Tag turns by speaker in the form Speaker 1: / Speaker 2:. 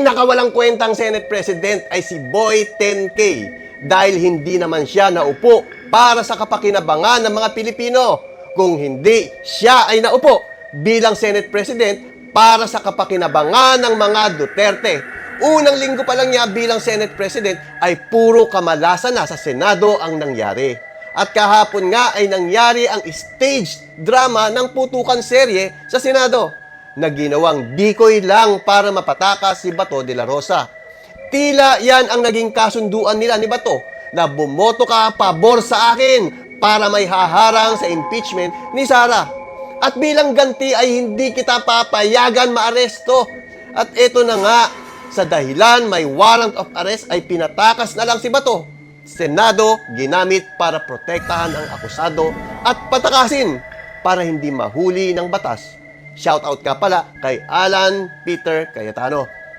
Speaker 1: pinakawalang kwentang Senate President ay si Boy 10K dahil hindi naman siya naupo para sa kapakinabangan ng mga Pilipino, kung hindi siya ay naupo bilang Senate President para sa kapakinabangan ng mga Duterte. Unang linggo pa lang niya bilang Senate President ay puro kamalasan na sa Senado ang nangyari. At kahapon nga ay nangyari ang stage drama ng putukan serye sa Senado na ginawang decoy lang para mapatakas si Bato de la Rosa. Tila yan ang naging kasunduan nila ni Bato na bumoto ka pabor sa akin para may haharang sa impeachment ni Sara. At bilang ganti ay hindi kita papayagan maaresto. At eto na nga, sa dahilan may warrant of arrest ay pinatakas na lang si Bato. Senado ginamit para protektahan ang akusado at patakasin para hindi mahuli ng batas. Shoutout ka pala kay Alan Peter Cayetano.